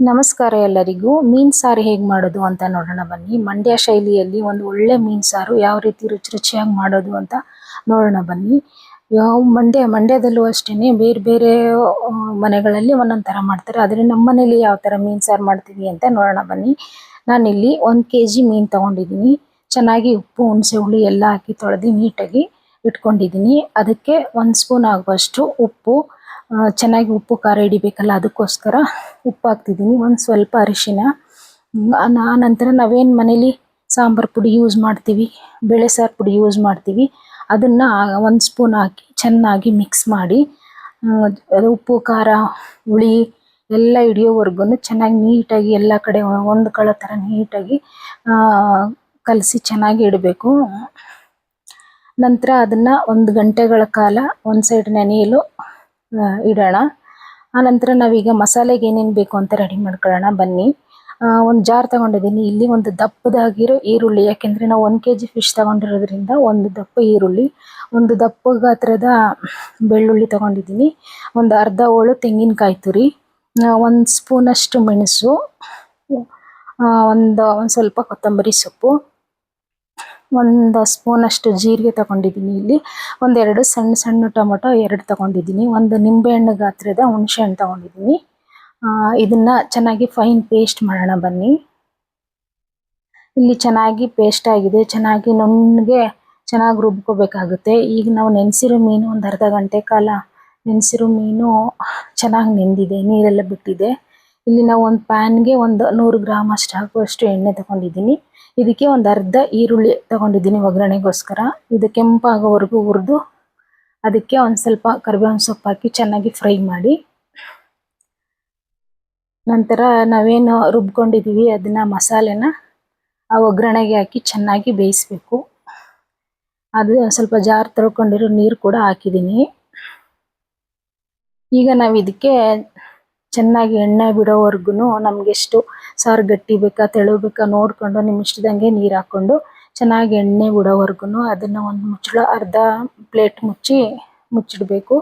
ನಮಸ್ಕಾರ ಎಲ್ಲರಿಗೂ. ಮೀನು ಸಾರು ಹೇಗೆ ಮಾಡೋದು ಅಂತ ನೋಡೋಣ ಬನ್ನಿ. ಮಂಡ್ಯ ಶೈಲಿಯಲ್ಲಿ ಒಂದು ಒಳ್ಳೆ ಮೀನು ಸಾರು ಯಾವ ರೀತಿ ರುಚಿ ರುಚಿಯಾಗಿ ಮಾಡೋದು ಅಂತ ನೋಡೋಣ ಬನ್ನಿ. ಮಂಡ್ಯದಲ್ಲೂ ಅಷ್ಟೇ ಬೇರೆ ಬೇರೆ ಮನೆಗಳಲ್ಲಿ ಒಂದೊಂದು ಥರ ಮಾಡ್ತಾರೆ. ಆದರೆ ನಮ್ಮ ಮನೇಲಿ ಯಾವ ಥರ ಮೀನು ಸಾರು ಮಾಡ್ತೀವಿ ಅಂತ ನೋಡೋಣ ಬನ್ನಿ. ನಾನಿಲ್ಲಿ 1 kg ಮೀನು ತೊಗೊಂಡಿದ್ದೀನಿ. ಚೆನ್ನಾಗಿ ಉಪ್ಪು, ಹುಣಸೆ ಹುಳಿ ಎಲ್ಲ ಹಾಕಿ ತೊಳೆದು ನೀಟಾಗಿ ಇಟ್ಕೊಂಡಿದ್ದೀನಿ. ಅದಕ್ಕೆ 1 ಸ್ಪೂನ್ ಆಗುವಷ್ಟು ಉಪ್ಪು, ಚೆನ್ನಾಗಿ ಉಪ್ಪು ಖಾರ ಹಿಡಿಬೇಕಲ್ಲ, ಅದಕ್ಕೋಸ್ಕರ ಉಪ್ಪು ಹಾಕ್ತಿದ್ದೀನಿ. ಒಂದು ಸ್ವಲ್ಪ ಅರಿಶಿನ, ನಂತರ ನಾವೇನು ಮನೇಲಿ ಸಾಂಬಾರು ಪುಡಿ ಯೂಸ್ ಮಾಡ್ತೀವಿ, ಬೇಳೆ ಸಾರು ಪುಡಿ ಯೂಸ್ ಮಾಡ್ತೀವಿ, ಅದನ್ನು 1 ಸ್ಪೂನ್ ಹಾಕಿ ಚೆನ್ನಾಗಿ ಮಿಕ್ಸ್ ಮಾಡಿ, ಅದು ಉಪ್ಪು ಖಾರ ಹುಳಿ ಎಲ್ಲ ಹಿಡಿಯೋವರೆಗೂ ಚೆನ್ನಾಗಿ ನೀಟಾಗಿ ಎಲ್ಲ ಕಡೆ ಹೊಂದ್ಕೊಳ್ಳೋ ಥರ ನೀಟಾಗಿ ಕಲಸಿ ಚೆನ್ನಾಗಿ ಇಡಬೇಕು. ನಂತರ ಅದನ್ನು 1 ಗಂಟೆಗಳ ಕಾಲ ಒಂದು ಸೈಡ್ ನೆನೆಯಲು ಇಡೋಣ. ಆನಂತರ ನಾವೀಗ ಮಸಾಲೆಗೆ ಏನೇನು ಬೇಕು ಅಂತ ರೆಡಿ ಮಾಡ್ಕೊಳ್ಳೋಣ ಬನ್ನಿ. ಒಂದು ಜಾರ್ ತೊಗೊಂಡಿದ್ದೀನಿ. ಇಲ್ಲಿ ಒಂದು ದಪ್ಪದಾಗಿರೋ ಈರುಳ್ಳಿ, ಯಾಕೆಂದರೆ ನಾವು 1 kg ಫಿಶ್ ತೊಗೊಂಡಿರೋದ್ರಿಂದ ಒಂದು ದಪ್ಪ ಈರುಳ್ಳಿ, ಒಂದು ದಪ್ಪ ಗಾತ್ರದ ಬೆಳ್ಳುಳ್ಳಿ ತೊಗೊಂಡಿದ್ದೀನಿ, ಒಂದು ಅರ್ಧ ಹೋಳು ತೆಂಗಿನಕಾಯಿ ತುರಿ, 1 ಸ್ಪೂನಷ್ಟು ಮೆಣಸು, ಒಂದು ಸ್ವಲ್ಪ ಕೊತ್ತಂಬರಿ ಸೊಪ್ಪು, 1 ಸ್ಪೂನಷ್ಟು ಜೀರಿಗೆ ತೊಗೊಂಡಿದ್ದೀನಿ. ಇಲ್ಲಿ 2 ಸಣ್ಣ ಸಣ್ಣ ಟೊಮೊಟೊ 2 ತೊಗೊಂಡಿದ್ದೀನಿ, 1 ನಿಂಬೆಹಣ್ಣು ಗಾತ್ರದ ಹುಣಸೆ ಹಣ್ಣು ತೊಗೊಂಡಿದ್ದೀನಿ. ಇದನ್ನು ಚೆನ್ನಾಗಿ ಫೈನ್ ಪೇಸ್ಟ್ ಮಾಡೋಣ ಬನ್ನಿ. ಇಲ್ಲಿ ಚೆನ್ನಾಗಿ ಪೇಸ್ಟ್ ಆಗಿದೆ. ಚೆನ್ನಾಗಿ ನುಣ್ಣಗೆ ಚೆನ್ನಾಗಿ ರುಬ್ಕೋಬೇಕಾಗುತ್ತೆ. ಈಗ ನಾವು ನೆನೆಸಿರೋ ಮೀನು ಒಂದು ಅರ್ಧ ಗಂಟೆ ಕಾಲ ನೆನೆಸಿರೋ ಮೀನು ಚೆನ್ನಾಗಿ ನೆಂದಿದೆ, ನೀರೆಲ್ಲ ಬಿಟ್ಟಿದೆ. ಇಲ್ಲಿ ನಾವು ಒಂದು ಪ್ಯಾನ್ಗೆ 100 ಗ್ರಾಮ್ ಅಷ್ಟು ಹಾಕುವಷ್ಟು ಎಣ್ಣೆ ತೊಗೊಂಡಿದ್ದೀನಿ. ಇದಕ್ಕೆ ಒಂದು ಅರ್ಧ ಈರುಳ್ಳಿ ತೊಗೊಂಡಿದ್ದೀನಿ ಒಗ್ಗರಣೆಗೋಸ್ಕರ. ಇದು ಕೆಂಪಾಗೋವರೆಗೂ ಹುರಿದು ಅದಕ್ಕೆ ಒಂದು ಸ್ವಲ್ಪ ಕರಿಬೇವಿನ ಸೊಪ್ಪು ಹಾಕಿ ಚೆನ್ನಾಗಿ ಫ್ರೈ ಮಾಡಿ, ನಂತರ ನಾವೇನು ರುಬ್ಕೊಂಡಿದ್ದೀವಿ ಅದನ್ನು ಮಸಾಲೆನ ಆ ಒಗ್ಗರಣೆಗೆ ಹಾಕಿ ಚೆನ್ನಾಗಿ ಬೇಯಿಸಬೇಕು. ಅದು ಸ್ವಲ್ಪ ಜಾರ್ ತೊಳ್ಕೊಂಡಿರೋ ನೀರು ಕೂಡ ಹಾಕಿದ್ದೀನಿ. ಈಗ ನಾವು ಇದಕ್ಕೆ ಚೆನ್ನಾಗಿ ಎಣ್ಣೆ ಬಿಡೋವರೆಗೂ ನಮ್ಗೆ ಎಷ್ಟು ಸಾರು ಗಟ್ಟಿ ಬೇಕಾ ತೆಳು ಬೇಕಾ ನೋಡಿಕೊಂಡು ನಿಮ್ಮ ಇಷ್ಟದಂಗೆ ನೀರು ಹಾಕ್ಕೊಂಡು ಚೆನ್ನಾಗಿ ಎಣ್ಣೆ ಬಿಡೋವರೆಗೂ ಅದನ್ನು ಒಂದು ಮುಚ್ಚಳ ಅರ್ಧ ಪ್ಲೇಟ್ ಮುಚ್ಚಿಡಬೇಕು.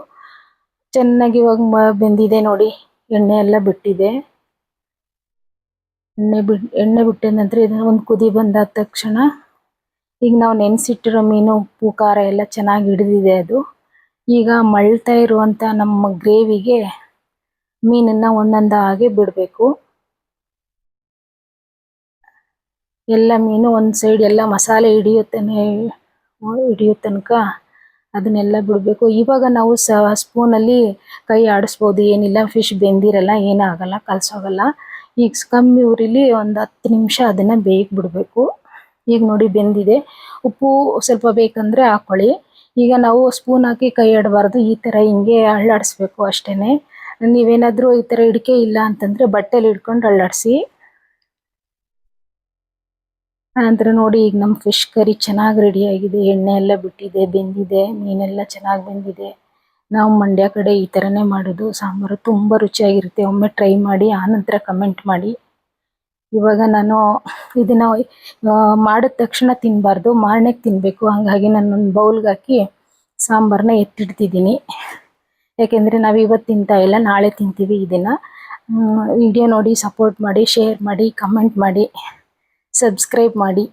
ಚೆನ್ನಾಗಿ ಇವಾಗ ಬೆಂದಿದೆ ನೋಡಿ, ಎಣ್ಣೆ ಎಲ್ಲ ಬಿಟ್ಟಿದೆ. ಎಣ್ಣೆ ಬಿಟ್ಟ ನಂತರ ಇದನ್ನು ಒಂದು ಕುದಿ ಬಂದಾದ ತಕ್ಷಣ ಈಗ ನಾವು ನೆನೆಸಿಟ್ಟಿರೋ ಮೀನು ಉಪ್ಪು ಖಾರ ಎಲ್ಲ ಚೆನ್ನಾಗಿ ಹಿಡಿದಿದೆ. ಅದು ಈಗ ಮಳ್ತಾ ಇರುವಂಥ ನಮ್ಮ ಗ್ರೇವಿಗೆ ಮೀನನ್ನು ಒಂದೊಂದಾಗಿ ಬಿಡಬೇಕು. ಎಲ್ಲ ಮೀನು ಒಂದು ಸೈಡ್ ಎಲ್ಲ ಮಸಾಲೆ ಹಿಡಿಯೋ ತನಕ ಅದನ್ನೆಲ್ಲ ಬಿಡಬೇಕು. ಇವಾಗ ನಾವು ಸ್ಪೂನಲ್ಲಿ ಕೈ ಆಡಿಸ್ಬೋದು, ಏನಿಲ್ಲ, ಫಿಶ್ ಬೆಂದಿರಲ್ಲ, ಏನಾಗಲ್ಲ, ಕಲಸೋಗಲ್ಲ. ಈಗ ಕಮ್ಮಿ ಉರಿಲಿ ಒಂದು 10 ನಿಮಿಷ ಅದನ್ನು ಬೇಯಕ್ಕೆ ಬಿಡಬೇಕು. ಈಗ ನೋಡಿ ಬೆಂದಿದೆ. ಉಪ್ಪು ಸ್ವಲ್ಪ ಬೇಕಂದರೆ ಹಾಕ್ಕೊಳ್ಳಿ. ಈಗ ನಾವು ಸ್ಪೂನ್ ಹಾಕಿ ಕೈ ಆಡಬಾರ್ದು, ಈ ಥರ ಹಿಂಗೆ ಅಳ್ಳಾಡಿಸ್ಬೇಕು ಅಷ್ಟೇ. ನೀವೇನಾದರೂ ಈ ಥರ ಹಿಡಿಕೆ ಇಲ್ಲ ಅಂತಂದರೆ ಬಟ್ಟೆಲಿ ಹಿಡ್ಕೊಂಡು ಅಳ್ಳಾಡಿಸಿ. ಆನಂತರ ನೋಡಿ ಈಗ ನಮ್ಮ ಫಿಶ್ ಕರಿ ಚೆನ್ನಾಗಿ ರೆಡಿಯಾಗಿದೆ. ಎಣ್ಣೆ ಎಲ್ಲ ಬಿಟ್ಟಿದೆ, ಬೆಂದಿದೆ, ಮೀನೆಲ್ಲ ಚೆನ್ನಾಗಿ ಬೆಂದಿದೆ. ನಾವು ಮಂಡ್ಯ ಕಡೆ ಈ ಥರನೇ ಮಾಡೋದು. ಸಾಂಬಾರು ತುಂಬ ರುಚಿಯಾಗಿರುತ್ತೆ. ಒಮ್ಮೆ ಟ್ರೈ ಮಾಡಿ, ಆನಂತರ ಕಮೆಂಟ್ ಮಾಡಿ. ಇವಾಗ ನಾನು ಇದನ್ನು ಮಾಡಿದ ತಕ್ಷಣ ತಿನ್ನಬಾರ್ದು, ಮಾರನೇಗೆ ತಿನ್ನಬೇಕು. ಹಾಗಾಗಿ ನಾನೊಂದು ಬೌಲ್ಗೆ ಹಾಕಿ ಸಾಂಬಾರನ್ನ ಎತ್ತಿಡ್ತಿದ್ದೀನಿ. ಯಾಕೆಂದರೆ ನಾವು ಇವತ್ತು ತಿಂತಾ ಇಲ್ಲ, ನಾಳೆ ತಿಂತೀವಿ ಇದನ್ನು. ವಿಡಿಯೋ ನೋಡಿ ಸಪೋರ್ಟ್ ಮಾಡಿ, ಶೇರ್ ಮಾಡಿ, ಕಮೆಂಟ್ ಮಾಡಿ, ಸಬ್ಸ್ಕ್ರೈಬ್ ಮಾಡಿ.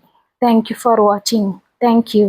Thank you for watching. Thank you.